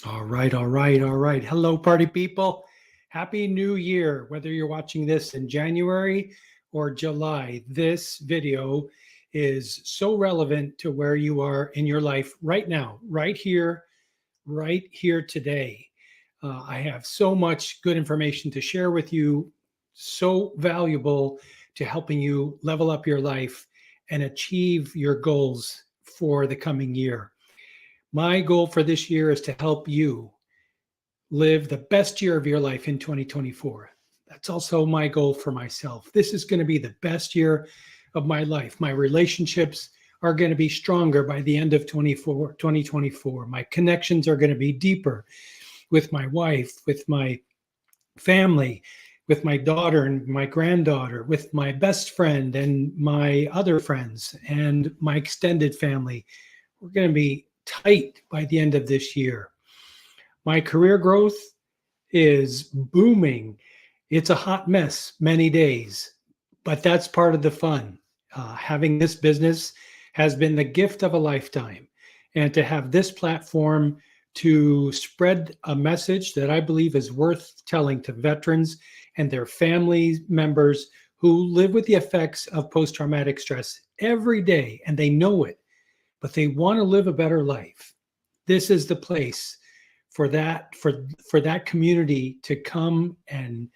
All right, all right, all right. Hello, party people. Happy New Year. Whether you're watching this in January or July, this video is so relevant to where you are in your life right now, right here today. I have so much good information to share with you, so valuable to helping you level up your life and achieve your goals for the coming year. My goal for this year is to help you live the best year of your life in 2024. That's also my goal for myself. This is going to be the best year of my life. My relationships are going to be stronger by the end of 2024. My connections are going to be deeper with my wife, with my family, with my daughter and my granddaughter, with my best friend and my other friends and my extended family. We're going to be tight by the end of this year. My career growth is booming. It's a hot mess many days, but that's part of the fun. Having this business has been the gift of a lifetime. And to have this platform to spread a message that I believe is worth telling to veterans and their family members who live with the effects of post traumatic stress every day, and they know it, but they want to live a better life. This is the place for that community to come and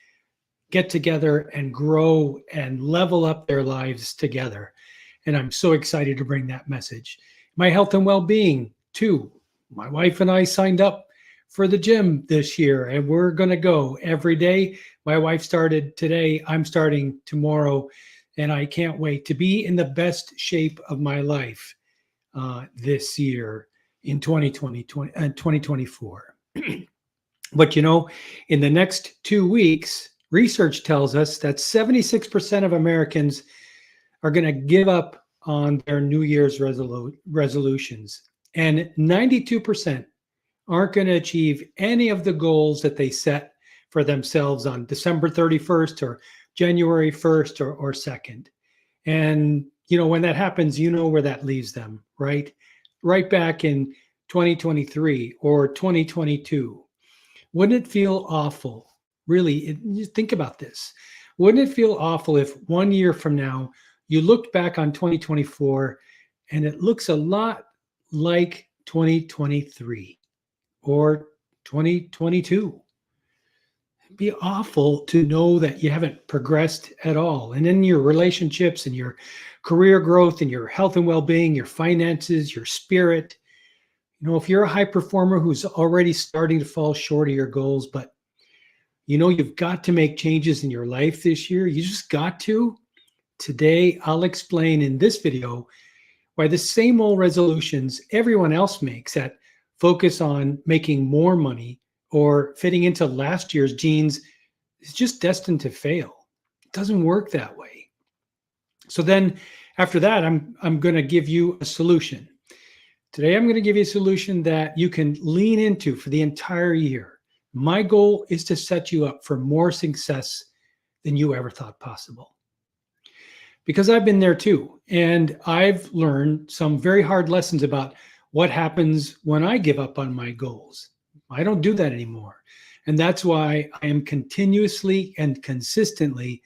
get together and grow and level up their lives together. And I'm so excited to bring that message. My health and well-being too. My wife and I signed up for the gym this year, and we're going to go every day. My wife started today. I'm starting tomorrow, and I can't wait to be in the best shape of my life this year in 2024. But in the next 2 weeks, research tells us that 76% of Americans are going to give up on their New Year's resolutions, and 92% aren't going to achieve any of the goals that they set for themselves on December 31st or January 1st or 2nd. And, when that happens, where that leaves them, right? Right back in 2023 or 2022. Wouldn't it feel awful? Really, think about this. Wouldn't it feel awful if 1 year from now you looked back on 2024 and it looks a lot like 2023 or 2022? It'd be awful to know that you haven't progressed at all. And in your relationships and your career growth and your health and well-being, your finances, your spirit. If you're a high performer who's already starting to fall short of your goals, but you've got to make changes in your life this year, you just got to. Today, I'll explain in this video why the same old resolutions everyone else makes that focus on making more money or fitting into last year's jeans is just destined to fail. It doesn't work that way. So then after that, I'm going to give you a solution. Today, I'm going to give you a solution that you can lean into for the entire year. My goal is to set you up for more success than you ever thought possible. Because I've been there too, and I've learned some very hard lessons about what happens when I give up on my goals. I don't do that anymore. And that's why I am continuously and consistently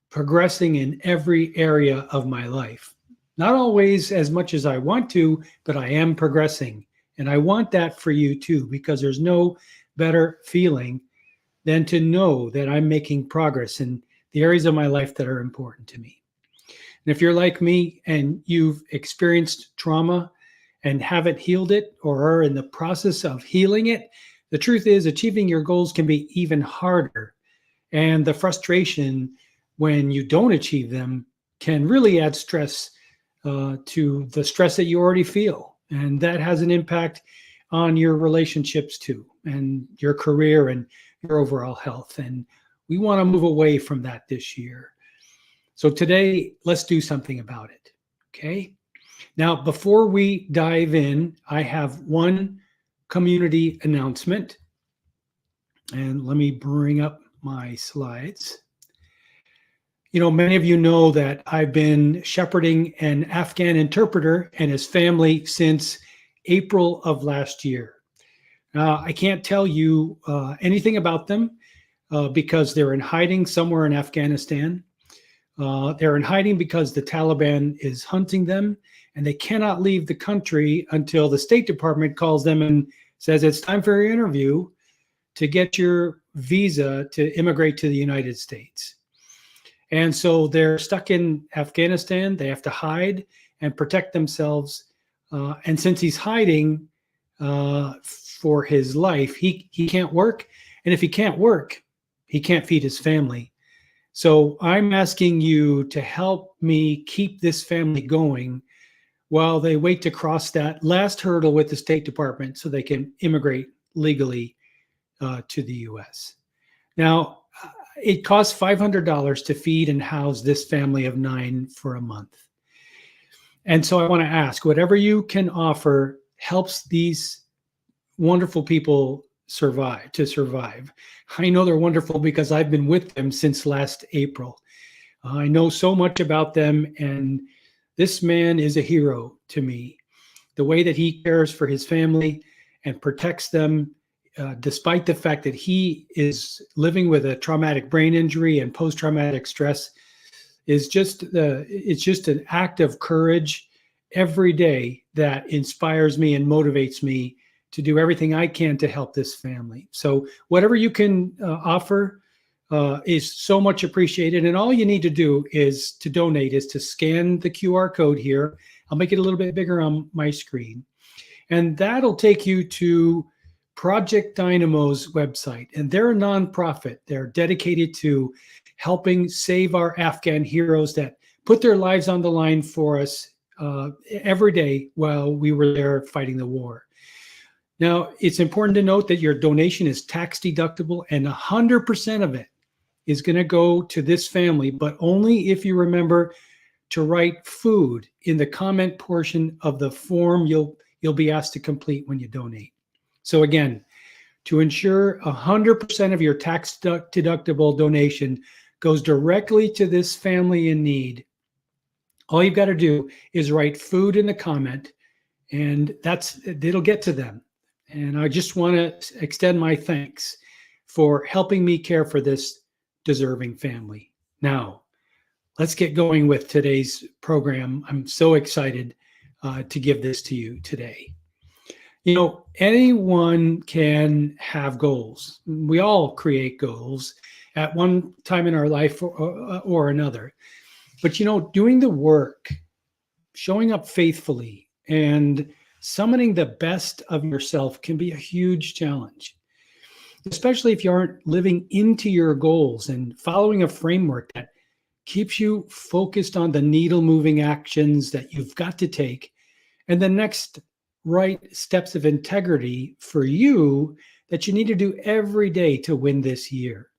progressing in every area of my life. Not always as much as I want to, but I am progressing. And I want that for you too, because there's no better feeling than to know that I'm making progress in the areas of my life that are important to me. And if you're like me and you've experienced trauma and haven't healed it or are in the process of healing it, the truth is achieving your goals can be even harder. And the frustration when you don't achieve them can really add stress to the stress that you already feel. And that has an impact on your relationships too, and your career and your overall health. And we want to move away from that this year. So today, let's do something about it, okay? Now, before we dive in, I have one community announcement. And let me bring up my slides. Many of you know that I've been shepherding an Afghan interpreter and his family since April of last year. I can't tell you anything about them because they're in hiding somewhere in Afghanistan. They're in hiding because the Taliban is hunting them, and they cannot leave the country until the State Department calls them and says it's time for your interview to get your visa to immigrate to the United States. And so they're stuck in Afghanistan. They have to hide and protect themselves. And since he's hiding for his life, he can't work. And if he can't work, he can't feed his family. So I'm asking you to help me keep this family going while they wait to cross that last hurdle with the State Department so they can immigrate legally to the U.S. Now, it costs $500 to feed and house this family of 9 for a month. And so I want to ask, whatever you can offer helps these wonderful people survive. I know they're wonderful because I've been with them since last April. I know so much about them, and this man is a hero to me. The way that he cares for his family and protects them, despite the fact that he is living with a traumatic brain injury and post-traumatic stress, is it's just an act of courage every day that inspires me and motivates me to do everything I can to help this family. So whatever you can offer is so much appreciated. And all you need to do is to donate, is to scan the QR code here. I'll make it a little bit bigger on my screen. And that'll take you to Project Dynamo's website. And they're a nonprofit. They're dedicated to helping save our Afghan heroes that put their lives on the line for us every day while we were there fighting the war. Now, it's important to note that your donation is tax deductible, and 100% of it is going to go to this family, but only if you remember to write food in the comment portion of the form you'll be asked to complete when you donate. So again, to ensure 100% of your tax deductible donation goes directly to this family in need, all you've got to do is write food in the comment, and it'll get to them. And I just want to extend my thanks for helping me care for this deserving family. Now, let's get going with today's program. I'm so excited to give this to you today. You know, anyone can have goals. We all create goals at one time in our life or another. But, you know, doing the work, showing up faithfully, and summoning the best of yourself can be a huge challenge, especially if you aren't living into your goals and following a framework that keeps you focused on the needle-moving actions that you've got to take and the next right steps of integrity for you that you need to do every day to win this year.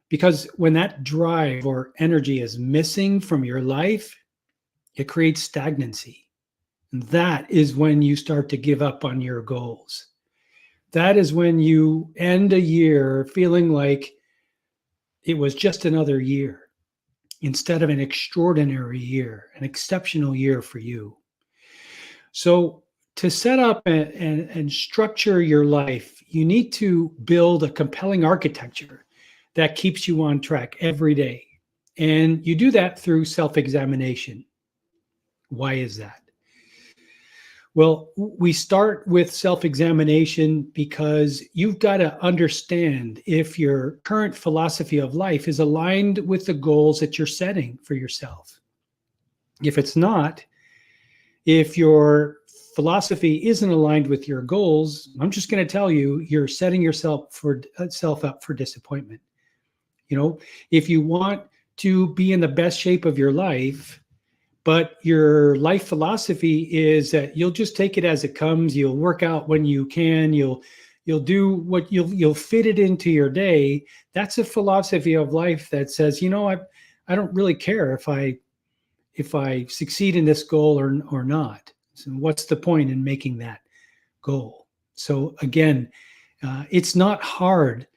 Because when that drive or energy is missing from your life, it creates stagnancy. And that is when you start to give up on your goals. That is when you end a year feeling like it was just another year instead of an extraordinary year, an exceptional year for you. So to set up and structure your life, you need to build a compelling architecture that keeps you on track every day. And you do that through self-examination. Why is that? Well, we start with self-examination because you've got to understand if your current philosophy of life is aligned with the goals that you're setting for yourself. If it's not, if your philosophy isn't aligned with your goals, I'm just going to tell you, you're setting yourself up for disappointment. You know, if you want to be in the best shape of your life, but your life philosophy is that you'll just take it as it comes. You'll work out when you can. You'll do what you'll fit it into your day. That's a philosophy of life that says, you know, I don't really care if I succeed in this goal or not. So what's the point in making that goal? So again, it's not hard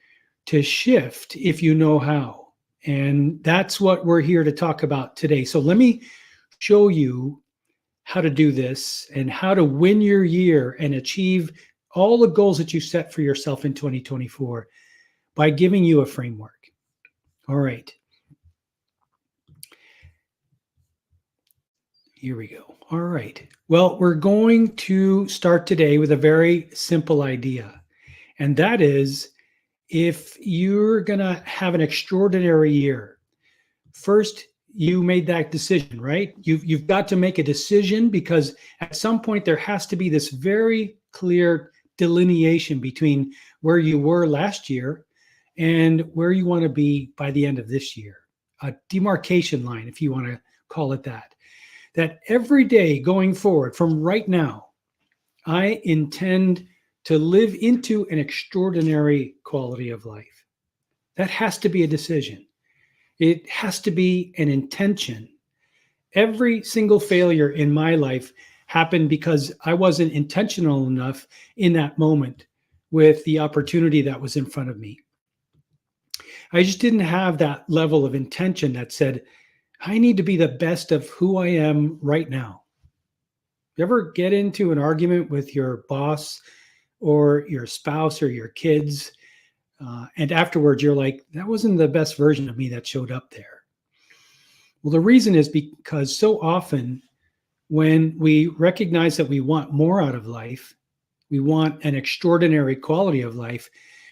to shift if you know how, and that's what we're here to talk about today. So let me show you how to do this and how to win your year and achieve all the goals that you set for yourself in 2024 by giving you a framework. All right. Here we go. All right. Well, we're going to start today with a very simple idea. And that is, if you're going to have an extraordinary year, first, you made that decision, right? You've got to make a decision, because at some point there has to be this very clear delineation between where you were last year and where you want to be by the end of this year. A demarcation line, if you want to call it that. That every day going forward from right now, I intend to live into an extraordinary quality of life. That has to be a decision. It has to be an intention. Every single failure in my life happened because I wasn't intentional enough in that moment with the opportunity that was in front of me. I just didn't have that level of intention that said, I need to be the best of who I am right now. You ever get into an argument with your boss or your spouse or your kids, and afterwards you're like, that wasn't the best version of me that showed up there? Well, the reason is because so often when we recognize that we want more out of life, we want an extraordinary quality of life,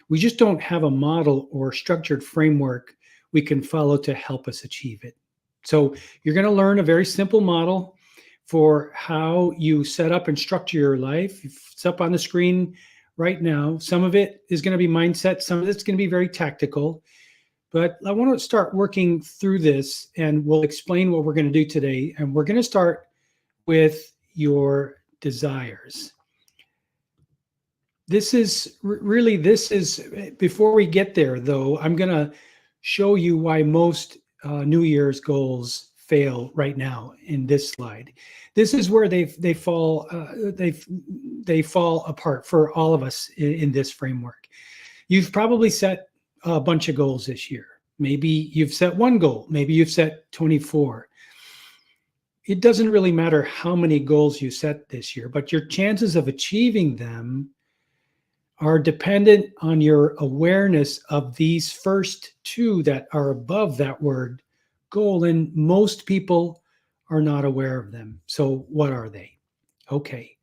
we just don't have a model or structured framework we can follow to help us achieve it. So you're going to learn a very simple model for how you set up and structure your life. It's up on the screen right now. Some of it is going to be mindset. Some of it's going to be very tactical. But I want to start working through this, and we'll explain what we're going to do today. And we're going to start with your desires. This is, before we get there, though, I'm going to show you why most New Year's goals fail right now in this slide. This is where they fall apart for all of us in this framework. You've probably set a bunch of goals this year. Maybe you've set one goal. Maybe you've set 24. It doesn't really matter how many goals you set this year, but your chances of achieving them are dependent on your awareness of these first two that are above that word goal, and most people are not aware of them. So what are they? Okay.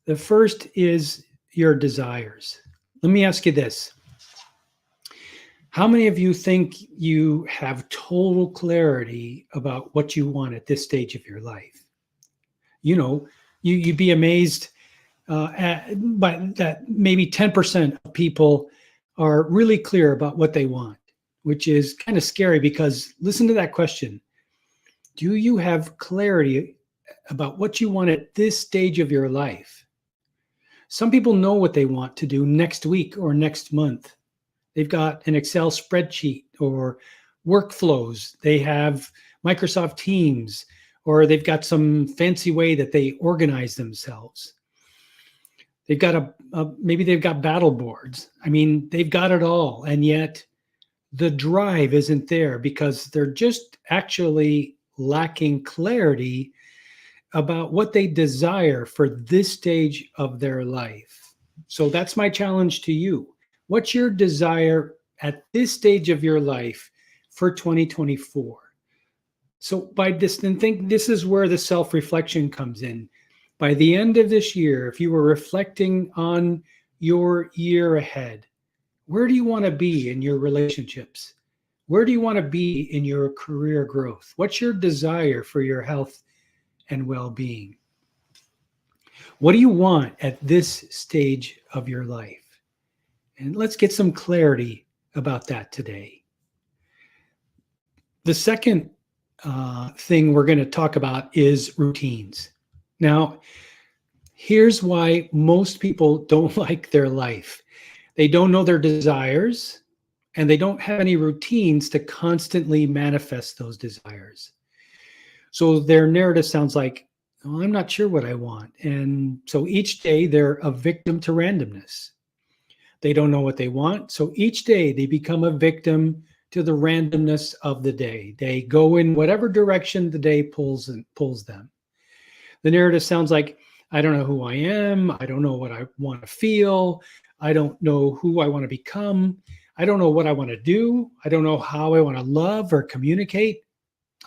The first is your desires. Let me ask you this. How many of you think you have total clarity about what you want at this stage of your life? You know, you'd be amazed but that maybe 10% of people are really clear about what they want, which is kind of scary, because listen to that question. Do you have clarity about what you want at this stage of your life? Some people know what they want to do next week or next month. They've got an Excel spreadsheet or workflows. They have Microsoft Teams, or they've got some fancy way that they organize themselves. They've got maybe they've got battle boards. I mean, they've got it all. And yet the drive isn't there because they're just actually lacking clarity about what they desire for this stage of their life. So that's my challenge to you. What's your desire at this stage of your life for 2024? So by this, then think this is where the self-reflection comes in. By the end of this year, if you were reflecting on your year ahead, where do you want to be in your relationships? Where do you want to be in your career growth? What's your desire for your health and well-being? What do you want at this stage of your life? And let's get some clarity about that today. The second thing we're going to talk about is routines. Now, here's why most people don't like their life. They don't know their desires, and they don't have any routines to constantly manifest those desires. So their narrative sounds like, oh, I'm not sure what I want. And so each day they're a victim to randomness. They don't know what they want. So each day they become a victim to the randomness of the day. They go in whatever direction the day pulls them. The narrative sounds like, I don't know who I am. I don't know what I want to feel. I don't know who I want to become. I don't know what I want to do. I don't know how I want to love or communicate.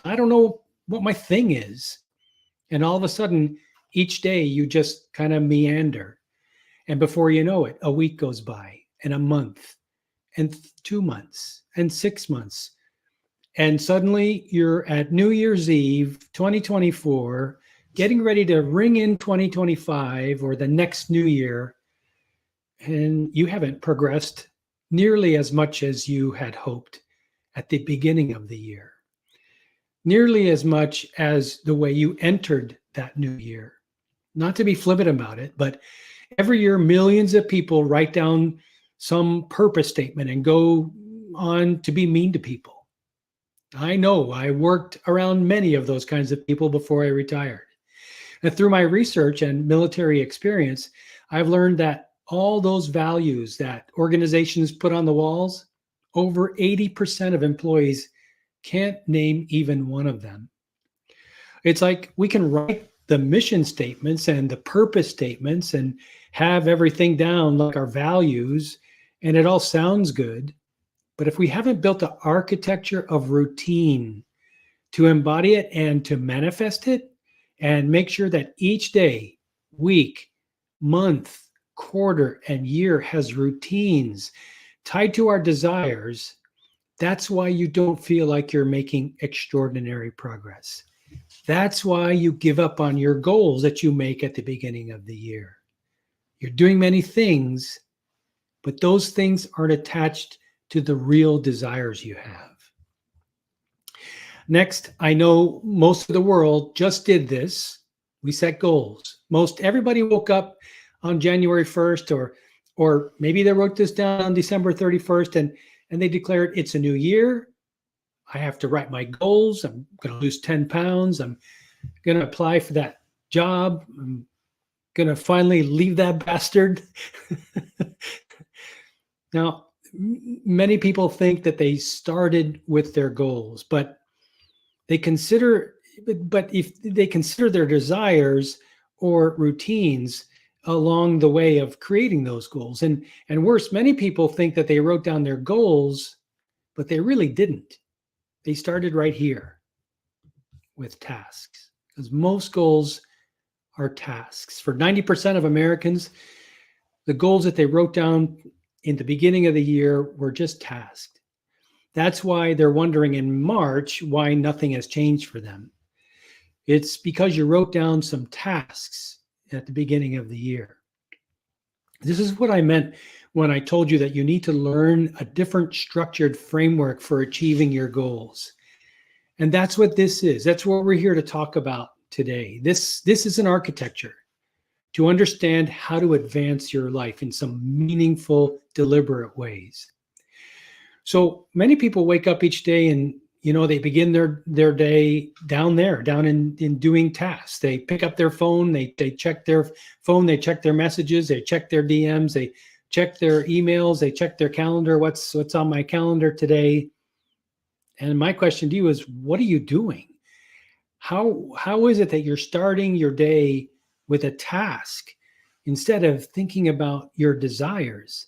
I don't know what my thing is. And all of a sudden, each day you just kind of meander. And before you know it, a week goes by, and a month, and 2 months, and 6 months. And suddenly you're at New Year's Eve, 2024, getting ready to ring in 2025 or the next new year, and you haven't progressed nearly as much as you had hoped at the beginning of the year, nearly as much as the way you entered that new year. Not to be flippant about it, but every year, millions of people write down some purpose statement and go on to be mean to people. I know I worked around many of those kinds of people before I retired. And through my research and military experience, I've learned that all those values that organizations put on the walls, over 80% of employees can't name even one of them. It's like we can write the mission statements and the purpose statements and have everything down like our values, and it all sounds good. But if we haven't built the architecture of routine to embody it and to manifest it, and make sure that each day, week, month, quarter, and year has routines tied to our desires, that's why you don't feel like you're making extraordinary progress. That's why you give up on your goals that you make at the beginning of the year. You're doing many things, but those things aren't attached to the real desires you have. Next, I know most of the world just did this. We set goals. Most everybody woke up on January 1st, or maybe they wrote this down on December 31st, and they declared it's a new year. I have to write my goals. I'm going to lose 10 pounds. I'm going to apply for that job. I'm going to finally leave that bastard. Now, many people think that they started with their goals, but if they consider their desires or routines along the way of creating those goals. And worse, many people think that they wrote down their goals, but they really didn't. They started right here with tasks, because most goals are tasks. For 90% of Americans, the goals that they wrote down in the beginning of the year were just tasked. That's why they're wondering in March why nothing has changed for them. It's because you wrote down some tasks at the beginning of the year. This is what I meant when I told you that you need to learn a different structured framework for achieving your goals. And that's what this is. That's what we're here to talk about today. This is an architecture to understand how to advance your life in some meaningful, deliberate ways. So many people wake up each day and they begin their day down in doing tasks. They pick up their phone, they check their phone, they check their messages, they check their DMs, they check their emails, they check their calendar. What's on my calendar today? And my question to you is, what are you doing? How is it that you're starting your day with a task instead of thinking about your desires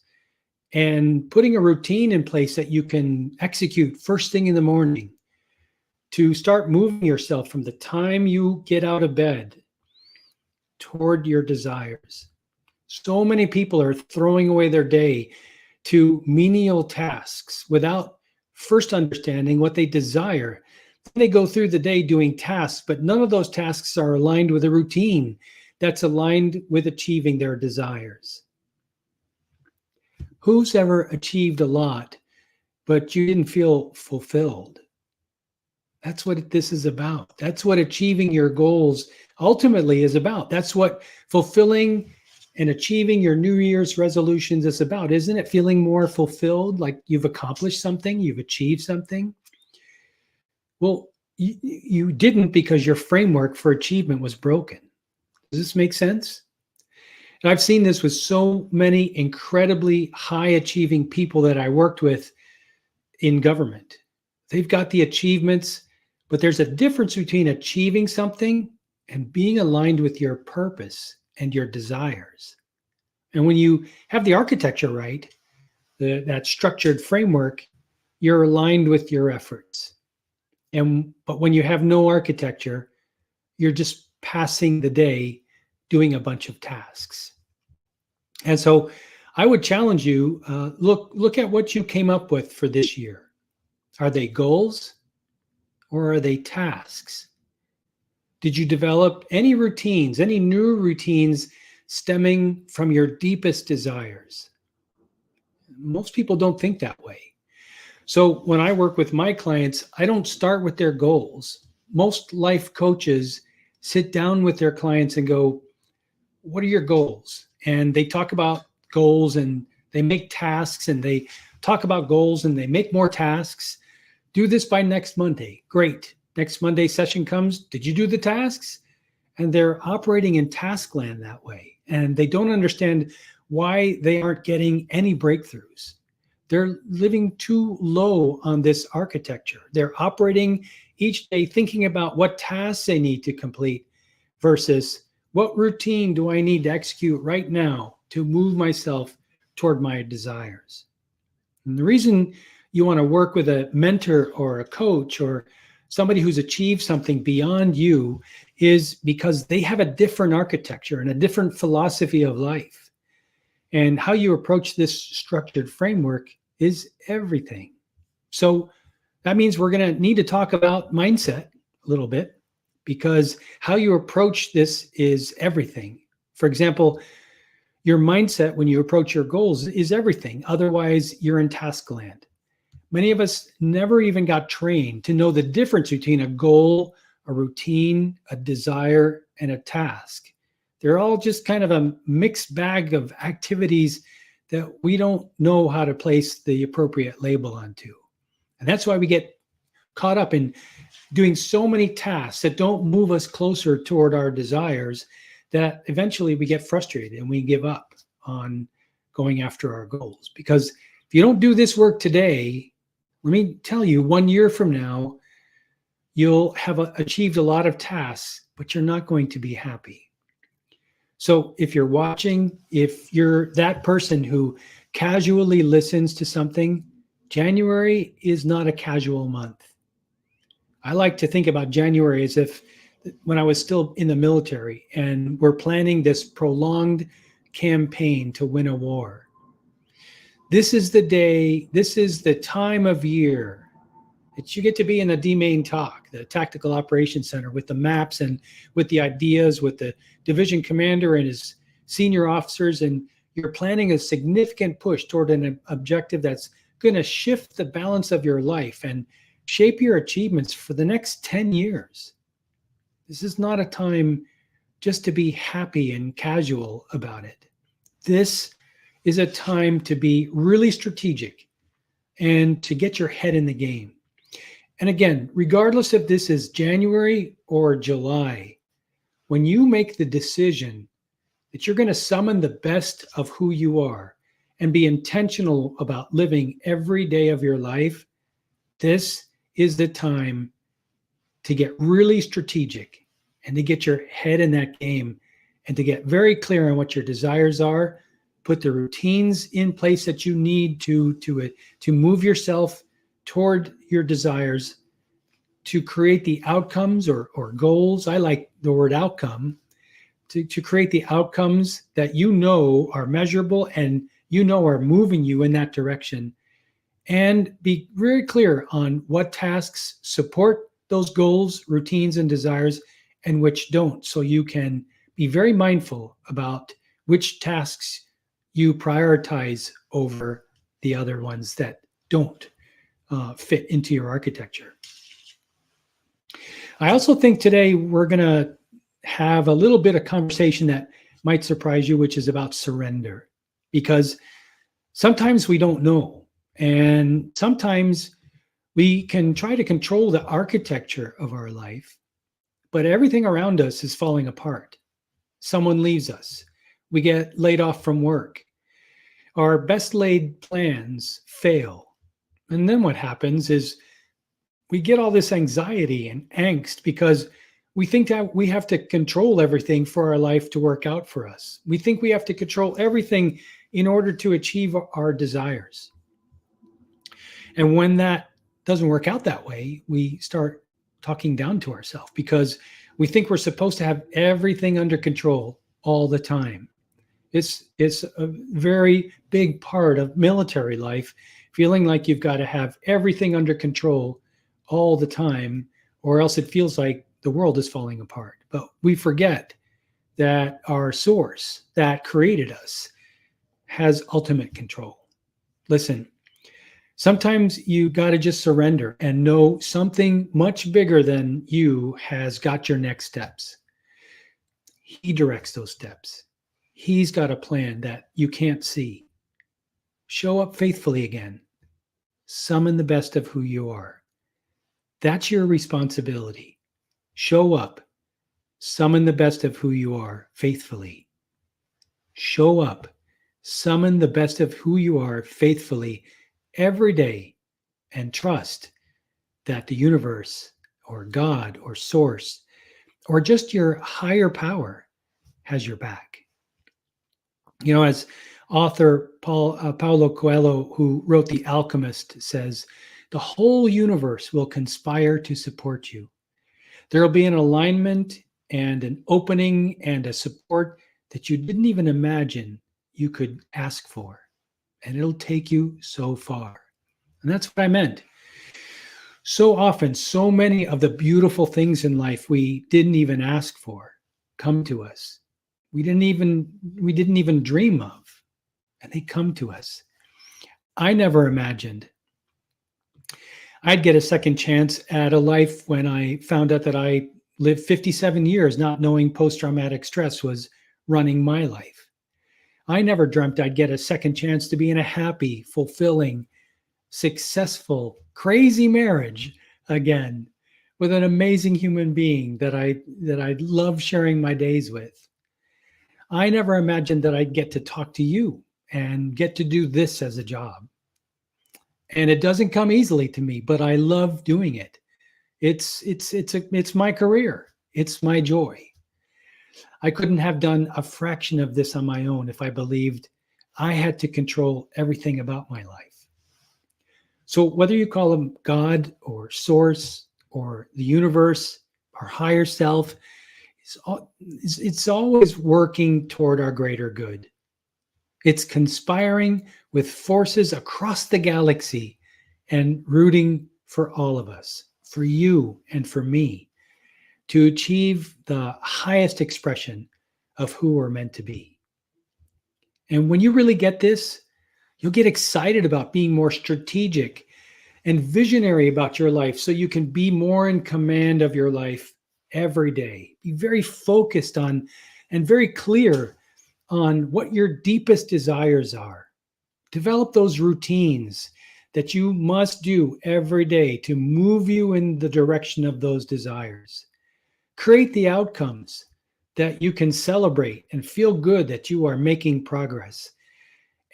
and putting a routine in place that you can execute first thing in the morning to start moving yourself from the time you get out of bed toward your desires? So many people are throwing away their day to menial tasks without first understanding what they desire. They go through the day doing tasks, but none of those tasks are aligned with a routine that's aligned with achieving their desires. Who's ever achieved a lot, but you didn't feel fulfilled? That's what this is about. That's what achieving your goals ultimately is about. That's what fulfilling and achieving your New Year's resolutions is about. Isn't it feeling more fulfilled, like you've accomplished something, you've achieved something? Well, you didn't, because your framework for achievement was broken. Does this make sense? And I've seen this with so many incredibly high achieving people that I worked with in government. They've got the achievements, but there's a difference between achieving something and being aligned with your purpose and your desires. And when you have the architecture right, that structured framework, you're aligned with your efforts. But when you have no architecture, you're just passing the day doing a bunch of tasks. And so I would challenge you, look at what you came up with for this year. Are they goals or are they tasks? Did you develop any routines, any new routines stemming from your deepest desires? Most people don't think that way. So when I work with my clients, I don't start with their goals. Most life coaches sit down with their clients and go, what are your goals? And they talk about goals and they make tasks and they talk about goals and they make more tasks. Do this by next Monday. Great. Next Monday session comes. Did you do the tasks? And they're operating in task land that way. And they don't understand why they aren't getting any breakthroughs. They're living too low on this architecture. They're operating each day thinking about what tasks they need to complete versus what routine do I need to execute right now to move myself toward my desires. And the reason you want to work with a mentor or a coach or somebody who's achieved something beyond you is because they have a different architecture and a different philosophy of life. And how you approach this structured framework is everything. So that means we're going to need to talk about mindset a little bit, because how you approach this is everything. For example, your mindset when you approach your goals is everything. Otherwise, you're in task land. Many of us never even got trained to know the difference between a goal, a routine, a desire, and a task. They're all just kind of a mixed bag of activities that we don't know how to place the appropriate label onto. And that's why we get caught up in doing so many tasks that don't move us closer toward our desires that eventually we get frustrated and we give up on going after our goals. Because if you don't do this work today, let me tell you, 1 year from now, you'll have achieved a lot of tasks, but you're not going to be happy. So if you're watching, if you're that person who casually listens to something, January is not a casual month. I like to think about January as if when I was still in the military and we're planning this prolonged campaign to win a war. This is the day, this is the time of year that you get to be in the D-Main TOC, the Tactical Operations Center, with the maps and with the ideas, with the division commander and his senior officers, and you're planning a significant push toward an objective that's going to shift the balance of your life and shape your achievements for the next 10 years. This is not a time just to be happy and casual about it. This is a time to be really strategic and to get your head in the game. And again, regardless if this is January or July, when you make the decision that you're going to summon the best of who you are and be intentional about living every day of your life, this is the time to get really strategic and to get your head in that game and to get very clear on what your desires are, put the routines in place that you need to move yourself toward your desires, to create the outcomes or goals. I like the word outcome, to create the outcomes that you know are measurable and you know are moving you in that direction. And be very clear on what tasks support those goals, routines, and desires, and which don't. So you can be very mindful about which tasks you prioritize over the other ones that don't fit into your architecture. I also think today we're going to have a little bit of conversation that might surprise you, which is about surrender. Because sometimes we don't know. And sometimes we can try to control the architecture of our life, but everything around us is falling apart. Someone leaves us. We get laid off from work. Our best laid plans fail. And then what happens is we get all this anxiety and angst because We think that we have to control everything for our life to work out for us. We think we have to control everything in order to achieve our desires. And when that doesn't work out that way, we start talking down to ourselves because we think we're supposed to have everything under control all the time. It's a very big part of military life, feeling like you've got to have everything under control all the time, or else it feels like the world is falling apart. But we forget that our source that created us has ultimate control. Listen, sometimes you got to just surrender and know something much bigger than you has got your next steps. He directs those steps. He's got a plan that you can't see. Show up faithfully again. Summon the best of who you are. That's your responsibility. Show up. Summon the best of who you are faithfully. Show up. Summon the best of who you are faithfully every day, and trust that the universe or God or source or just your higher power has your back. You know, as author Paulo Coelho, who wrote The Alchemist, says, the whole universe will conspire to support you. There will be an alignment and an opening and a support that you didn't even imagine you could ask for. And it'll take you so far. And that's what I meant. So often, so many of the beautiful things in life we didn't even ask for come to us. We didn't even dream of, and they come to us. I never imagined I'd get a second chance at a life when I found out that I lived 57 years not knowing post-traumatic stress was running my life. I never dreamt I'd get a second chance to be in a happy, fulfilling, successful, crazy marriage again with an amazing human being that I love sharing my days with. I never imagined that I'd get to talk to you and get to do this as a job. And it doesn't come easily to me, but I love doing it. It's my career. It's my joy. I couldn't have done a fraction of this on my own if I believed I had to control everything about my life. So whether you call him God or source or the universe or higher self, it's always working toward our greater good. It's conspiring with forces across the galaxy and rooting for all of us, for you and for me, to achieve the highest expression of who we're meant to be. And when you really get this, you'll get excited about being more strategic and visionary about your life so you can be more in command of your life every day. Be very focused on and very clear on what your deepest desires are. Develop those routines that you must do every day to move you in the direction of those desires. Create the outcomes that you can celebrate and feel good that you are making progress.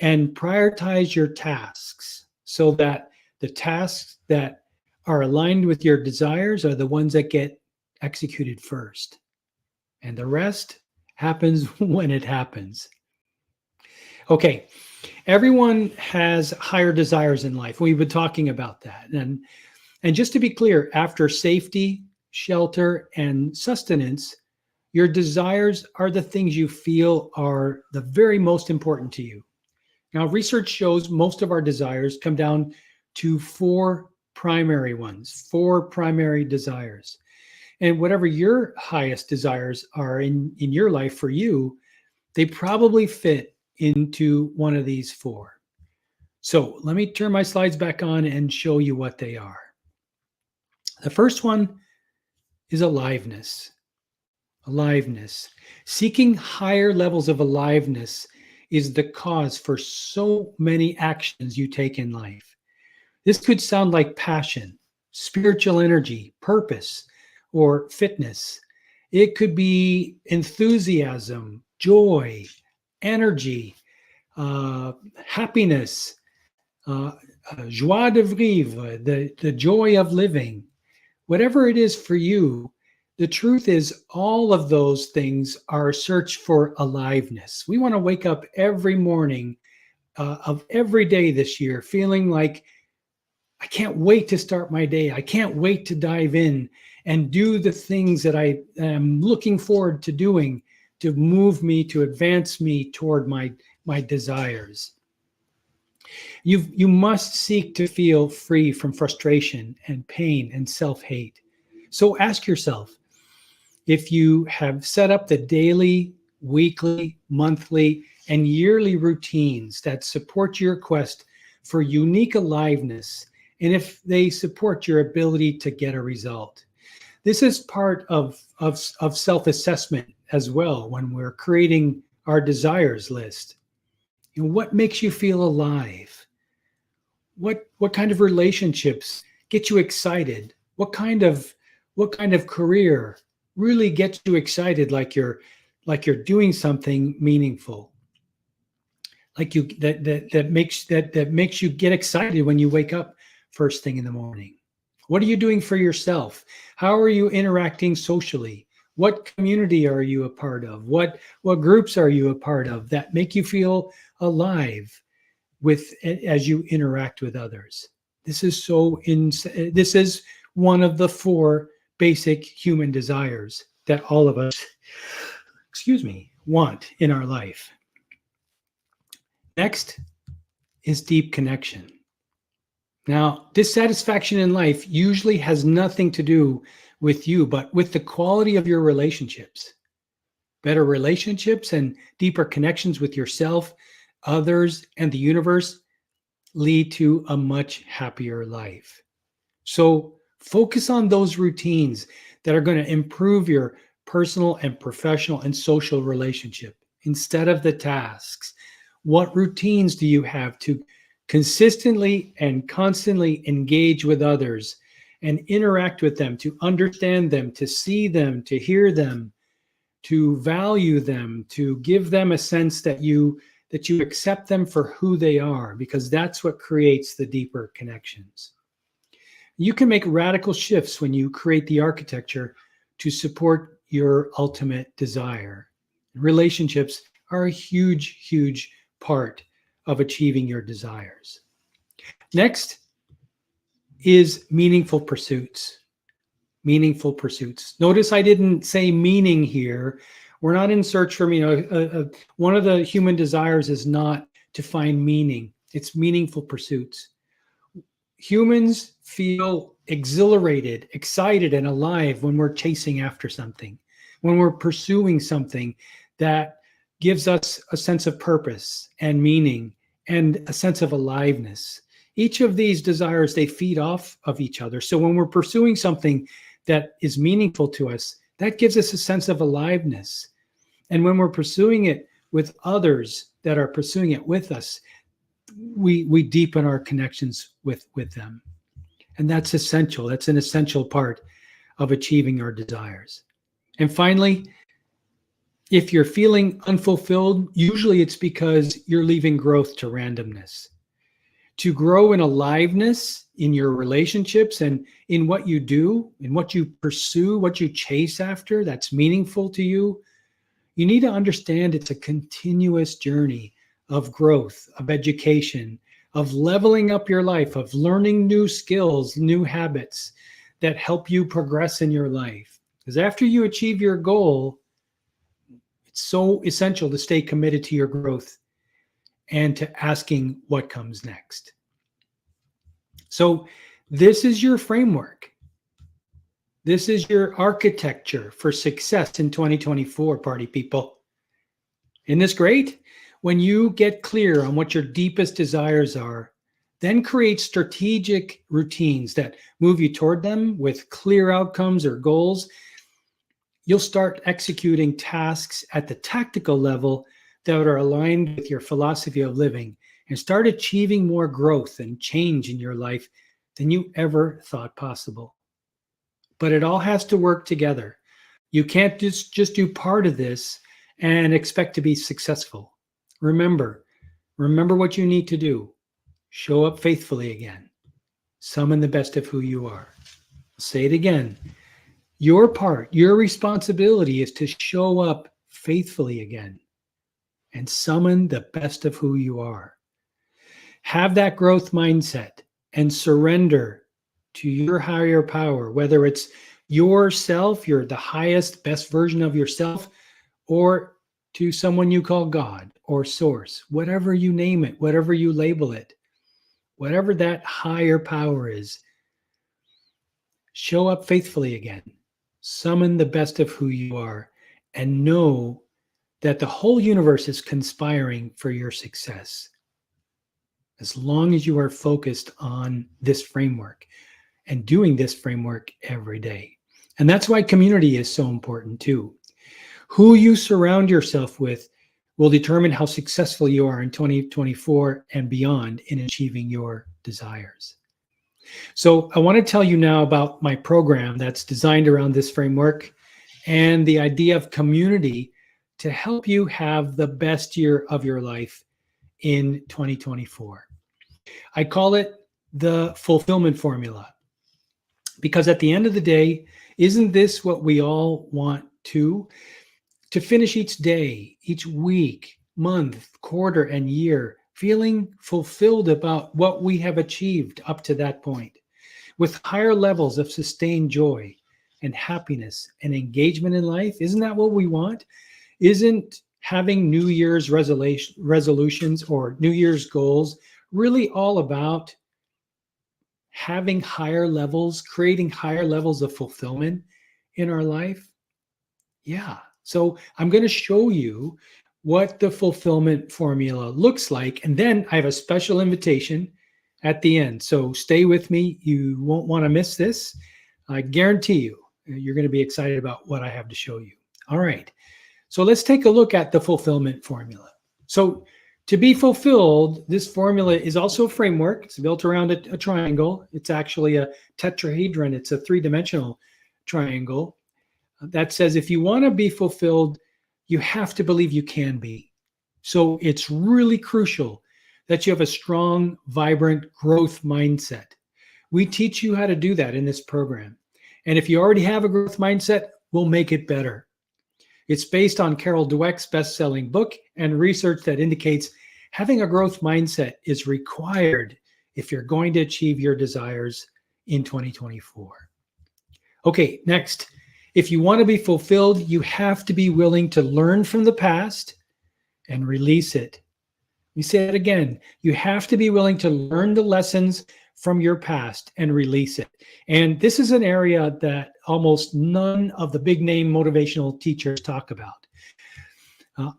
And prioritize your tasks so that the tasks that are aligned with your desires are the ones that get executed first. And the rest happens when it happens. Okay, everyone has higher desires in life. We've been talking about that. And just to be clear, after safety, shelter, and sustenance, your desires are the things you feel are the very most important to you. Now, research shows most of our desires come down to four primary ones, four primary desires. And whatever your highest desires are in your life for you, they probably fit into one of these four. So let me turn my slides back on and show you what they are. The first one is aliveness. Aliveness. Seeking higher levels of aliveness is the cause for so many actions you take in life. This could sound like passion, spiritual energy, purpose, or fitness. It could be enthusiasm, joy, energy, happiness, joie de vivre, the joy of living. Whatever it is for you, The truth is, all of those things are a search for aliveness. We want to wake up every morning of every day this year feeling like I can't wait to start my day. I can't wait to dive in and do the things that I am looking forward to doing to move me, to advance me toward my desires. You must seek to feel free from frustration and pain and self-hate. So ask yourself, if you have set up the daily, weekly, monthly, and yearly routines that support your quest for unique aliveness, and if they support your ability to get a result. This is part of self-assessment as well when we're creating our desires list. You know, what makes you feel alive? What kind of relationships get you excited? What kind of career really gets you excited, like you're doing something meaningful? Like you that makes you get excited when you wake up first thing in the morning. What are you doing for yourself? How are you interacting socially? What community are you a part of? What groups are you a part of that make you feel alive with as you interact with others? This is one of the 4 basic human desires that all of us, want in our life. Next is deep connection. Now, dissatisfaction in life usually has nothing to do with you, but with the quality of your relationships. Better relationships and deeper connections with yourself, others, and the universe lead to a much happier life. So focus on those routines that are going to improve your personal and professional and social relationship instead of the tasks. What routines do you have to consistently and constantly engage with others and interact with them, to understand them, to see them, to hear them, to value them, to give them a sense that you accept them for who they are, because that's what creates the deeper connections. You can make radical shifts when you create the architecture to support your ultimate desire. Relationships are a huge, huge part of achieving your desires. Next is meaningful pursuits. Meaningful pursuits. Notice I didn't say meaning here. We're not in search for, one of the human desires is not to find meaning. It's meaningful pursuits. Humans feel exhilarated, excited, and alive when we're chasing after something, when we're pursuing something that gives us a sense of purpose and meaning and a sense of aliveness. Each of these desires, they feed off of each other. So when we're pursuing something that is meaningful to us, that gives us a sense of aliveness. And when we're pursuing it with others that are pursuing it with us, we deepen our connections with them. And that's essential. That's an essential part of achieving our desires. And finally, if you're feeling unfulfilled, usually it's because you're leaving growth to randomness. To grow in aliveness in your relationships and in what you do, in what you pursue, what you chase after that's meaningful to you, you need to understand it's a continuous journey of growth, of education, of leveling up your life, of learning new skills, new habits that help you progress in your life. Because after you achieve your goal, it's so essential to stay committed to your growth and to asking what comes next. So this is your framework. This is your architecture for success in 2024, party people. Isn't this great? When you get clear on what your deepest desires are, then create strategic routines that move you toward them with clear outcomes or goals, you'll start executing tasks at the tactical level that are aligned with your philosophy of living and start achieving more growth and change in your life than you ever thought possible. But it all has to work together. You can't just do part of this and expect to be successful. Remember what you need to do. Show up faithfully again. Summon the best of who you are. I'll say it again. Your part, your responsibility is to show up faithfully again and summon the best of who you are. Have that growth mindset and surrender to your higher power, whether it's yourself, you're the highest, best version of yourself, or to someone you call God or source, whatever you name it, whatever you label it, whatever that higher power is. Show up faithfully again. Summon the best of who you are and know that the whole universe is conspiring for your success. As long as you are focused on this framework and doing this framework every day. And that's why community is so important too. Who you surround yourself with will determine how successful you are in 2024 and beyond in achieving your desires. So I want to tell you now about my program that's designed around this framework and the idea of community to help you have the best year of your life in 2024. I call it the fulfillment formula because at the end of the day, isn't this what we all want to finish each day, each week, month, quarter, and year feeling fulfilled about what we have achieved up to that point, with higher levels of sustained joy and happiness and engagement in life? Isn't that what we want? Isn't having New Year's resolutions or New Year's goals really all about having higher levels, creating higher levels of fulfillment in our life? Yeah. So I'm going to show you what the fulfillment formula looks like. And then I have a special invitation at the end. So stay with me. You won't want to miss this. I guarantee you, you're going to be excited about what I have to show you. All right. So let's take a look at the fulfillment formula. So to be fulfilled, this formula is also a framework. It's built around a triangle. It's actually a tetrahedron. It's a three-dimensional triangle that says if you want to be fulfilled, you have to believe you can be. So it's really crucial that you have a strong, vibrant growth mindset. We teach you how to do that in this program. And if you already have a growth mindset, we'll make it better. It's based on Carol Dweck's best-selling book and research that indicates having a growth mindset is required if you're going to achieve your desires in 2024. Okay, next. If you want to be fulfilled, you have to be willing to learn from the past and release it. Let me say that again. You have to be willing to learn the lessons from your past and release it. And this is an area that almost none of the big name motivational teachers talk about.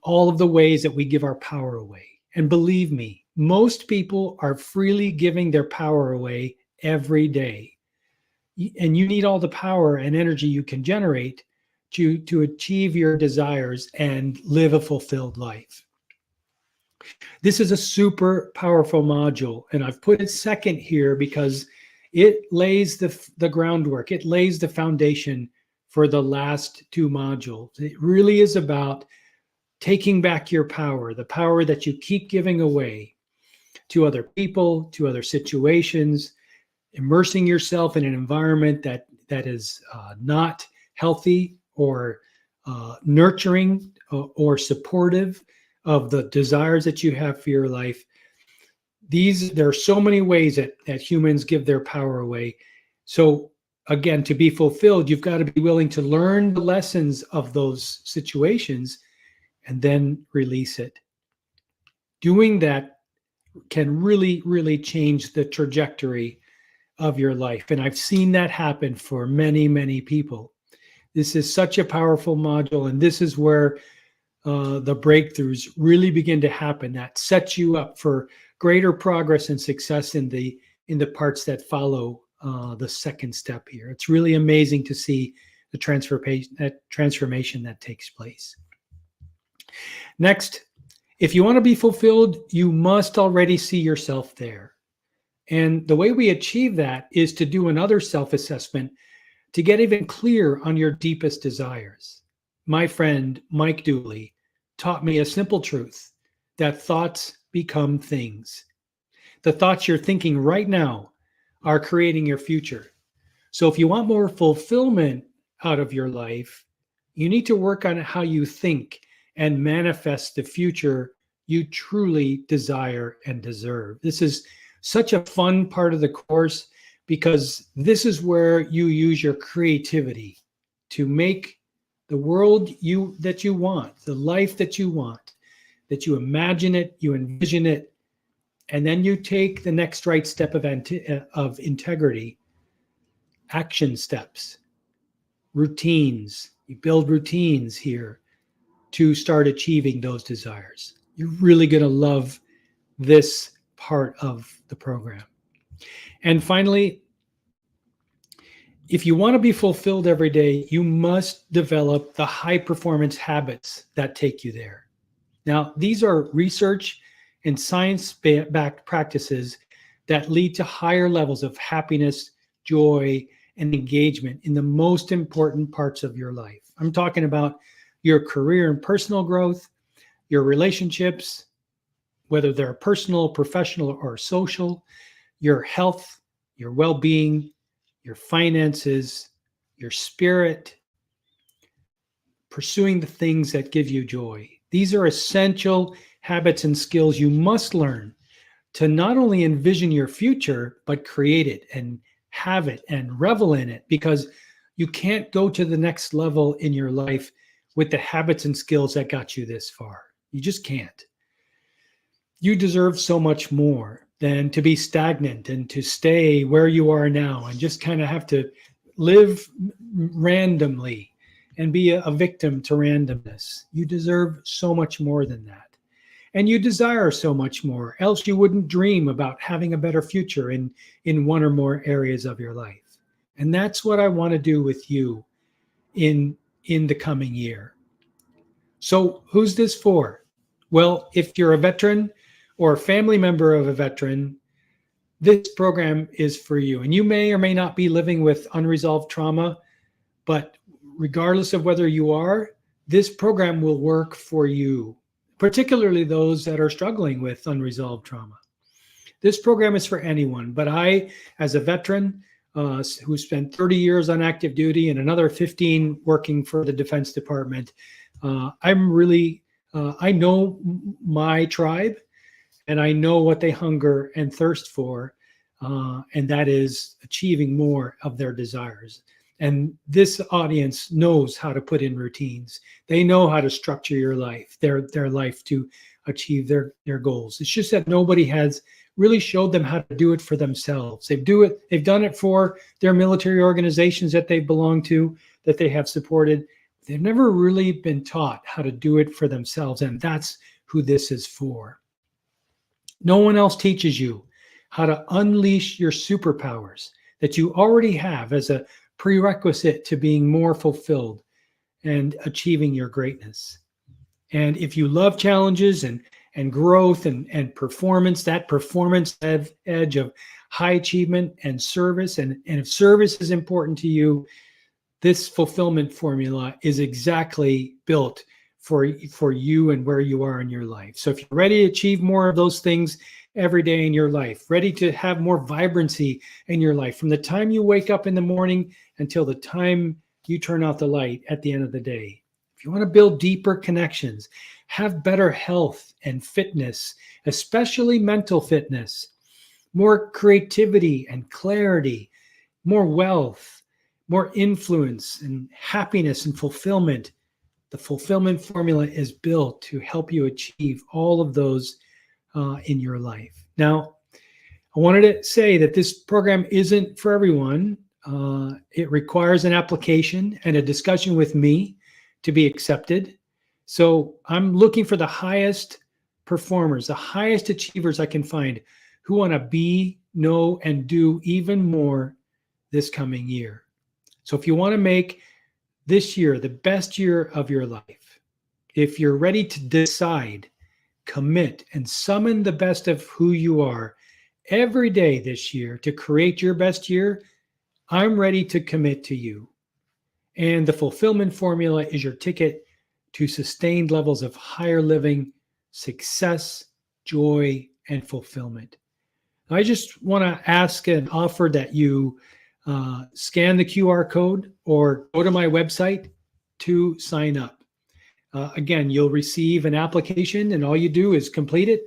All of the ways that we give our power away. And believe me, most people are freely giving their power away every day. And you need all the power and energy you can generate to achieve your desires and live a fulfilled life. This is a super powerful module, and I've put it second here because it lays the groundwork. It lays the foundation for the last two modules. It really is about taking back your power, the power that you keep giving away to other people, to other situations, immersing yourself in an environment that is not healthy or nurturing or supportive of the desires that you have for your life. There are so many ways that humans give their power away. So again, to be fulfilled, you've got to be willing to learn the lessons of those situations and then release it. Doing that can really, really change the trajectory of your life. And I've seen that happen for many, many people. This is such a powerful module, and this is where the breakthroughs really begin to happen. That sets you up for greater progress and success in the parts that follow the second step here. It's really amazing to see the transformation that takes place. Next, if you want to be fulfilled, you must already see yourself there. And the way we achieve that is to do another self-assessment to get even clear on your deepest desires. My friend, Mike Dooley, taught me a simple truth, that thoughts become things. The thoughts you're thinking right now are creating your future. So if you want more fulfillment out of your life, you need to work on how you think and manifest the future you truly desire and deserve. This is such a fun part of the course because this is where you use your creativity to make the world that you want, the life that you imagine it, you envision it, and then you take the next right step of integrity, action steps, routines. You build routines here to start achieving those desires. You're really going to love this part of the program. And finally, if you want to be fulfilled every day, you must develop the high performance habits that take you there. Now, these are research and science-backed practices that lead to higher levels of happiness, joy, and engagement in the most important parts of your life. I'm talking about your career and personal growth, your relationships, whether they're personal, professional, or social, your health, your well-being, your finances, your spirit, pursuing the things that give you joy. These are essential habits and skills you must learn to not only envision your future, but create it and have it and revel in it, because you can't go to the next level in your life with the habits and skills that got you this far. You just can't. You deserve so much more than to be stagnant and to stay where you are now and just kind of have to live randomly and be a victim to randomness. You deserve so much more than that. And you desire so much more, else you wouldn't dream about having a better future in one or more areas of your life. And that's what I want to do with you in the coming year. So who's this for? Well, if you're a veteran or a family member of a veteran, this program is for you. And you may or may not be living with unresolved trauma, but regardless of whether you are, this program will work for you, particularly those that are struggling with unresolved trauma. This program is for anyone, but I, as a veteran who spent 30 years on active duty and another 15 working for the Defense Department, I know my tribe, and I know what they hunger and thirst for, and that is achieving more of their desires. And this audience knows how to put in routines. They know how to structure your life, their life to achieve their goals. It's just that nobody has really showed them how to do it for themselves. They've done it for their military organizations that they belong to, that they have supported. They've never really been taught how to do it for themselves, and that's who this is for. No one else teaches you how to unleash your superpowers that you already have as a prerequisite to being more fulfilled and achieving your greatness. And if you love challenges and growth and performance, that performance edge of high achievement and service, and if service is important to you, this fulfillment formula is exactly built for you and where you are in your life. So if you're ready to achieve more of those things every day in your life, ready to have more vibrancy in your life, from the time you wake up in the morning until the time you turn out the light at the end of the day. If you want to build deeper connections, have better health and fitness, especially mental fitness, more creativity and clarity, more wealth, more influence and happiness and fulfillment, the fulfillment formula is built to help you achieve all of those in your life. Now, I wanted to say that this program isn't for everyone. It requires an application and a discussion with me to be accepted. So I'm looking for the highest performers, the highest achievers I can find who want to be, know, and do even more this coming year. So if you want to make this year the best year of your life, if you're ready to decide, commit, and summon the best of who you are every day this year to create your best year, I'm ready to commit to you. And the fulfillment formula is your ticket to sustained levels of higher living, success, joy, and fulfillment. I just want to ask and offer that you scan the QR code or go to my website to sign up. Again, you'll receive an application, and all you do is complete it,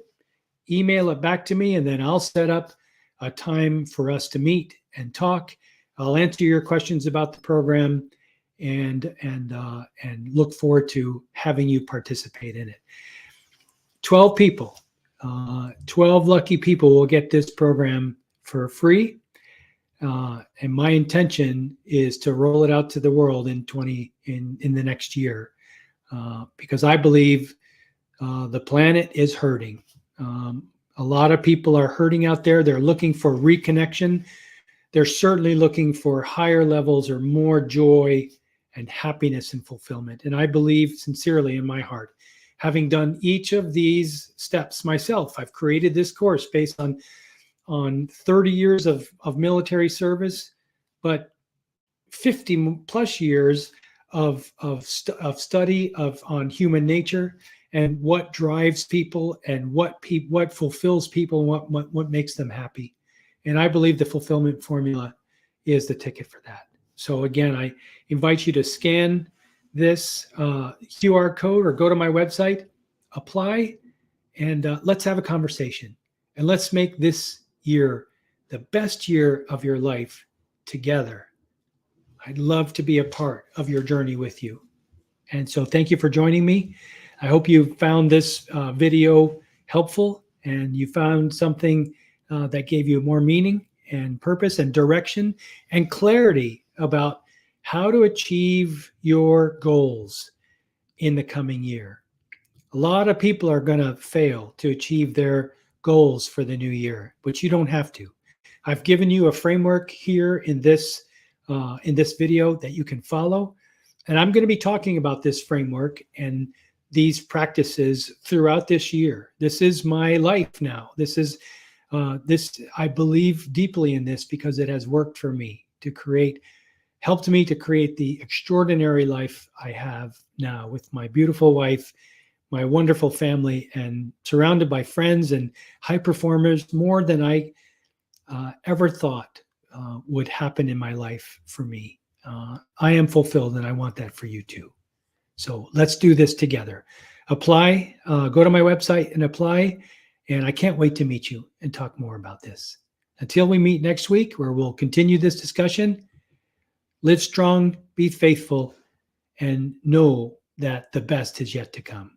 email it back to me, and then I'll set up a time for us to meet and talk. I'll answer your questions about the program and look forward to having you participate in it. 12 people, 12 lucky people will get this program for free. And my intention is to roll it out to the world in the next year, because I believe the planet is hurting. A lot of people are hurting out there. They're looking for reconnection. They're certainly looking for higher levels or more joy and happiness and fulfillment. And I believe sincerely in my heart, having done each of these steps myself, I've created this course based on 30 years of military service, but 50 plus years of study on human nature and what drives people and what fulfills people and what makes them happy. And I believe the fulfillment formula is the ticket for that. So again, I invite you to scan this QR code or go to my website, apply, and let's have a conversation. And let's make this year the best year of your life together. I'd love to be a part of your journey with you. And so thank you for joining me. I hope you found this video helpful and you found something that gave you more meaning and purpose and direction and clarity about how to achieve your goals in the coming year. A lot of people are going to fail to achieve their goals for the new year, but you don't have to. I've given you a framework here in this video that you can follow, and I'm going to be talking about this framework and these practices throughout this year. This is my life now. I believe deeply in this because it has worked for me helped me to create the extraordinary life I have now with my beautiful wife, my wonderful family, and surrounded by friends and high performers, more than I ever thought would happen in my life for me. I am fulfilled, and I want that for you too. So let's do this together. Apply, go to my website and apply, and I can't wait to meet you and talk more about this. Until we meet next week, where we'll continue this discussion, live strong, be faithful, and know that the best is yet to come.